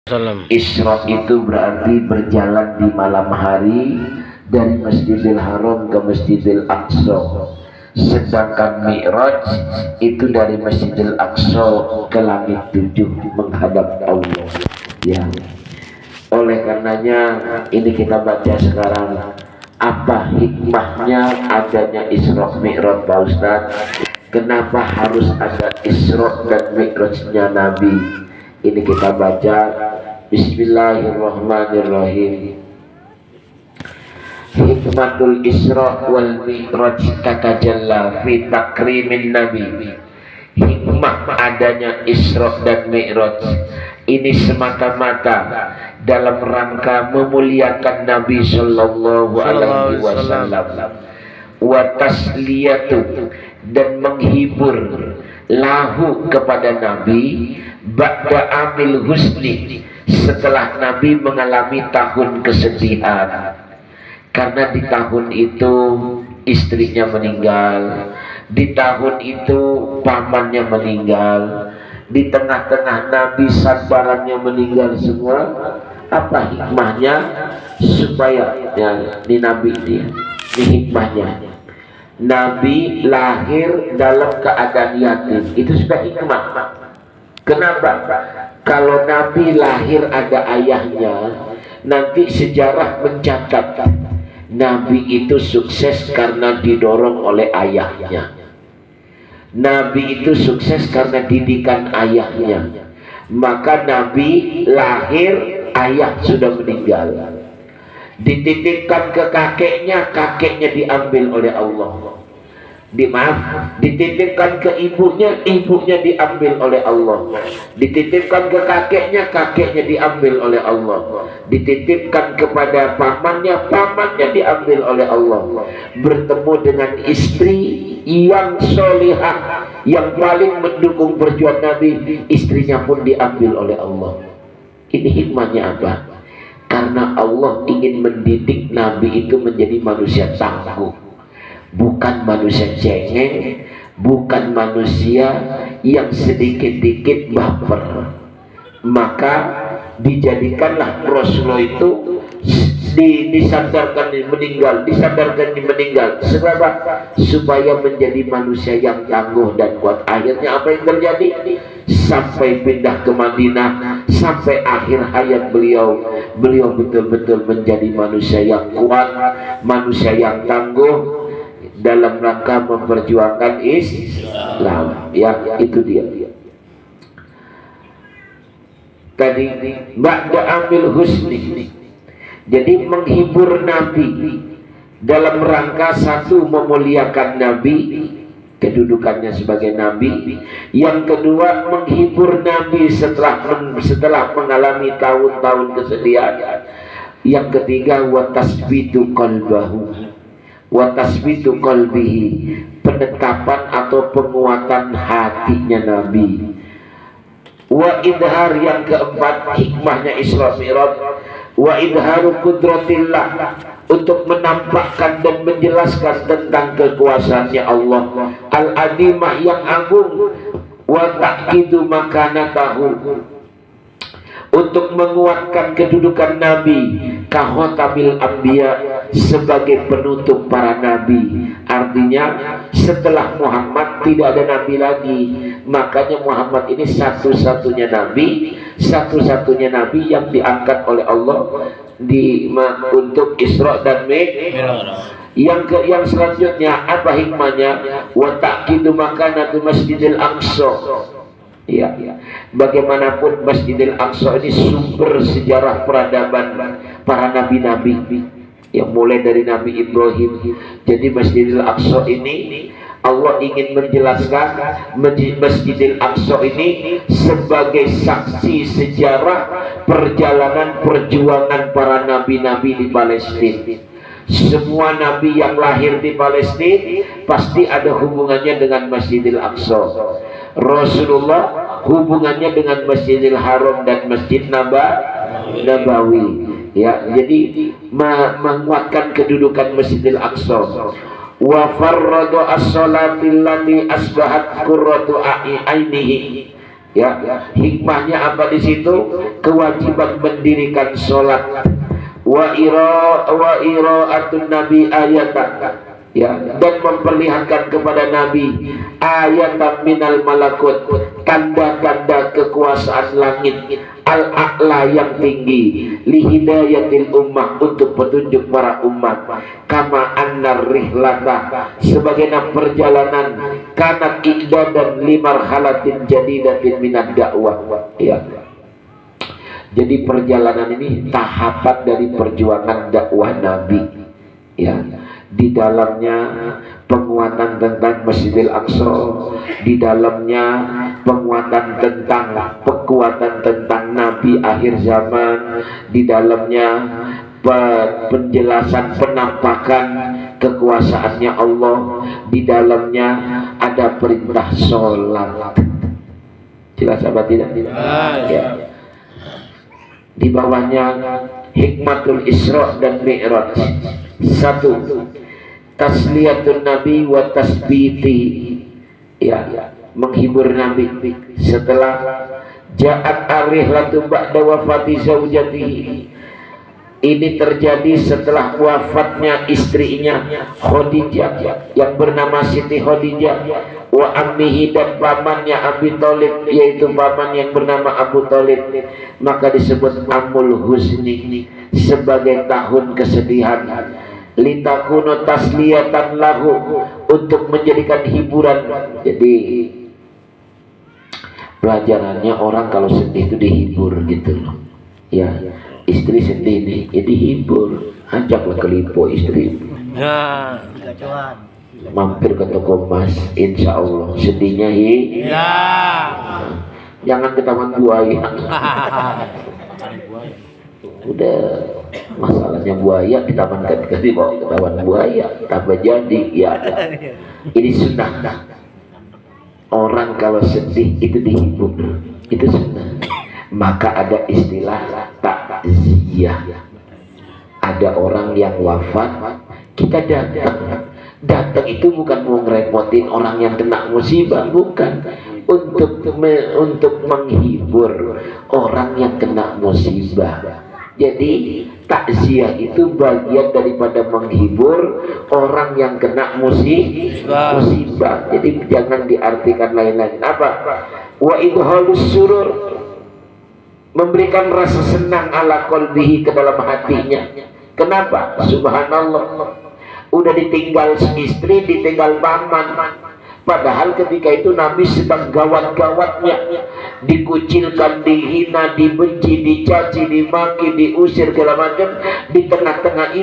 Salam. Isra itu berarti berjalan di malam hari dari Masjidil Haram ke Masjidil Aqsa. Sedangkan Mi'raj itu dari Masjidil Aqsa ke langit 7 menghadap Allah. Ya. Oleh karenanya ini kita baca sekarang, apa hikmahnya adanya Isra Mi'raj Pak Ustaz? Kenapa harus ada Isra dan Mi'rajnya Nabi? Ini kita baca. Bismillahirrahmanirrahim. Hikmatul Isra wal Mi'raj tatajalla fi takrimin Nabi. Hikmah adanya Isra dan Mi'raj ini semata-mata dalam rangka memuliakan Nabi Sallallahu Alaihi Wasallam, wa tasliyatu, dan menghibur lahu kepada Nabi ba'da amil husni, setelah Nabi mengalami tahun kesedihan. Karena di tahun itu istrinya meninggal, di tahun itu pamannya meninggal, di tengah-tengah Nabi sabarannya meninggal semua. Apa hikmahnya? Supaya ya, di Nabi dia, ini hikmahnya. Nabi lahir dalam keadaan yatim, itu sudah hikmah. Kenapa? Kalau Nabi lahir ada ayahnya, nanti sejarah mencatat Nabi itu sukses karena didorong oleh ayahnya. Nabi itu sukses karena didikan ayahnya. Maka Nabi lahir, ayah sudah meninggal. Dititipkan ke kakeknya, kakeknya diambil oleh Allah. Dititipkan ke ibunya, ibunya diambil oleh Allah. Dititipkan ke kakeknya, kakeknya diambil oleh Allah. Dititipkan kepada pamannya, pamannya diambil oleh Allah. Bertemu dengan istri yang solihah, yang paling mendukung perjuangan Nabi, istrinya pun diambil oleh Allah. Ini hikmahnya apa? Karena Allah ingin mendidik Nabi itu menjadi manusia tangguh, bukan manusia cengeng, bukan manusia yang sedikit-dikit baper. Maka dijadikanlah Rasulullah itu disadarkan meninggal, sebab supaya menjadi manusia yang tangguh dan kuat. Akhirnya apa yang terjadi? Sampai pindah ke Madinah, sampai akhir hayat beliau betul-betul menjadi manusia yang kuat, manusia yang tangguh dalam rangka memperjuangkan Islam. Ya, itu dia. Tadi ba'da amil husni, jadi menghibur Nabi dalam rangka satu memuliakan Nabi, kedudukannya sebagai Nabi. Yang kedua menghibur Nabi setelah mengalami tahun-tahun kesedihan. Yang ketiga wa tasbitu qalbahu, wa tasbitu qalbihi, penetapan atau penguatan hatinya Nabi. Wa idhar, yang keempat hikmahnya Isra Mi'raj, wa idharu kudratillah, untuk menampakkan dan menjelaskan tentang kekuasaannya Allah al-azimah yang agung, wa ta'kidu makanatahu, untuk menguatkan kedudukan Nabi kahotamil anbiya, sebagai penutup para nabi. Artinya setelah Muhammad tidak ada nabi lagi. Makanya Muhammad ini satu-satunya nabi yang diangkat oleh Allah untuk Isra dan Mi'raj. Yang selanjutnya apa hikmahnya? Wa ta'kidu makanatu Masjidil Aqsa. Ya, bagaimanapun Masjidil Aqsa ini sumber sejarah peradaban para nabi-nabi, yang mulai dari Nabi Ibrahim. Jadi Masjidil Aqsa ini Allah ingin menjelaskan Masjidil Aqsa ini sebagai saksi sejarah perjalanan perjuangan para nabi-nabi di Palestina. Semua nabi yang lahir di Palestina pasti ada hubungannya dengan Masjidil Aqsa. Rasulullah hubungannya dengan Masjidil Haram dan Masjid Nabawi. Ya, jadi menguatkan kedudukan Masjidil Aqsa. Wa farradu as-salatil lati asbahat qurratu ainihi, Ya, hikmahnya apa di situ? Kewajiban mendirikan sholat. Wa ira'atun nabi ayatan, ya, dan memperlihatkan kepada Nabi ayatan minal malakut, tanda-tanda kekuasaan langit al-a'la yang tinggi, lihidayatil ummah, untuk petunjuk para umat, kama annar rihlata, sebagaimana perjalanan kanat dan limarhalatin jadidatin minad dakwah. Ya, jadi perjalanan ini tahapan dari perjuangan dakwah Nabi. Ya, di dalamnya penguatan tentang Masjidil Aqsa, di dalamnya penguatan tentang Nabi akhir zaman, di dalamnya penjelasan penampakan kekuasaannya Allah, di dalamnya ada perintah sholat. Jelas apa tidak? Ya. Di bawahnya hikmatul Isra dan Mi'raj. 1. Tasliyatun Nabi wa tasbiti, ya, menghibur Nabi setelah ja'at arihlatu ba'da wafati zaujatihi. Ini terjadi setelah wafatnya istrinya Khadijah yang bernama Siti Khadijah, wa ammihi, dan pamannya Abi Thalib, yaitu paman yang bernama Abu Thalib. Maka disebut Amul Huzni, sebagai tahun kesedihan. Litakunu tasliyatan lahu, untuk menjadikan hiburan. Jadi pelajarannya orang kalau sedih itu dihibur gitu loh. Ya, istri sedih nih, ya dihibur, ajaklah ke Lipo istri. Ya. Mampir ke toko emas, insya Allah sedihnya jangan ke Taman Buaya. Udah masalahnya buaya di taman, dibawa ke Taman Buaya tambah jadi. Ya, ini sunnah. Orang kalau sedih itu dihibur, itu sunnah. Maka ada istilah takziah. Ada orang yang wafat, kita datang itu bukan mau ngerepotin orang yang kena musibah, bukan, untuk menghibur orang yang kena musibah. Jadi takziah itu bagian daripada menghibur orang yang kena musibah. Jadi jangan diartikan lain-lain. Apa? Wa idhalus surur, memberikan rasa senang ala qalbihi, ke dalam hatinya. Kenapa? Subhanallah, udah ditinggal istri, ditinggal paman. Padahal ketika itu Nabi sedang gawat-gawatnya, dikucilkan, dihina, dibenci, dicaci, dimaki, diusir segala macam. Di tengah-tengah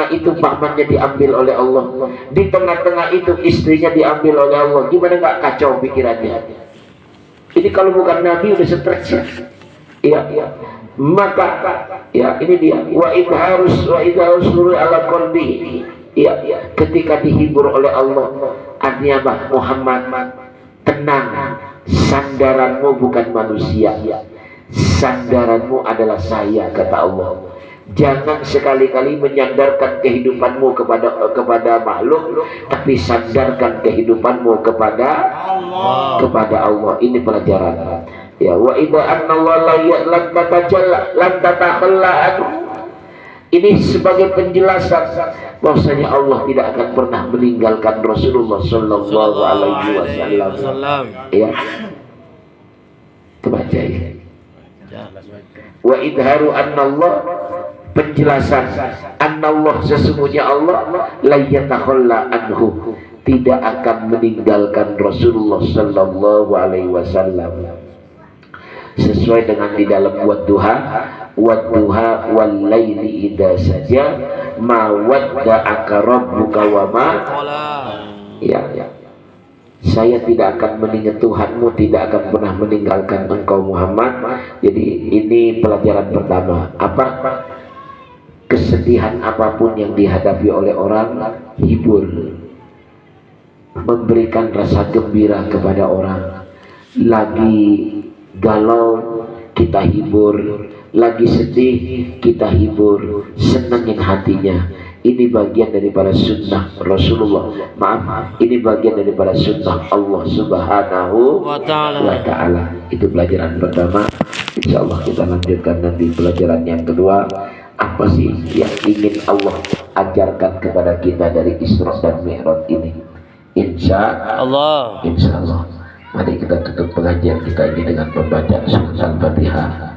itu pamannya diambil oleh Allah. Di tengah-tengah itu istrinya diambil oleh Allah. Gimana nggak kacau pikirannya? Ini kalau bukan Nabi udah stres ya. Iya. Maka ya ini dia wa idharus ala qalbi. Iya, ketika dihibur oleh Allah, artinya apa? Muhammad, tenang, sandaranmu bukan manusia, sandaranmu adalah saya, kata Allah. Jangan sekali-kali menyandarkan kehidupanmu kepada makhluk, tapi sandarkan kehidupanmu kepada Allah. Ini pelajaran. Ya, wa idza annallaha lam tatakhalla anhu. Ini sebagai penjelasan bahwasanya Allah tidak akan pernah meninggalkan Rasulullah sallallahu alaihi wasallam. Ya. Kebaca ya. Wa idharu annallah, penjelasan annallah, sesungguhnya Allah la yatakhalla anhu, tidak akan meninggalkan Rasulullah sallallahu alaihi wasallam. Sesuai dengan di dalam wadduha wal laili idza saja ma wadda'aka rabbuka wa ma. Ya. Saya tidak akan meninggalkan Tuhanmu, tidak akan pernah meninggalkan engkau Muhammad. Jadi ini pelajaran pertama. Apa? Kesedihan apapun yang dihadapi oleh orang, hibur, memberikan rasa gembira kepada orang. Lagi galau, kita hibur, lagi sedih kita hibur, senengin hatinya. Ini bagian daripada sunnah Rasulullah. Maaf, ini bagian daripada sunnah Allah Subhanahu wa Ta'ala. Itu pelajaran pertama. Insya Allah kita lanjutkan nanti pelajaran yang kedua. Apa sih yang ingin Allah ajarkan kepada kita dari Isra dan Mi'raj ini? Insya Allah. Mari kita tutup pengajian kita ini dengan pembacaan surat Al-Fatihah.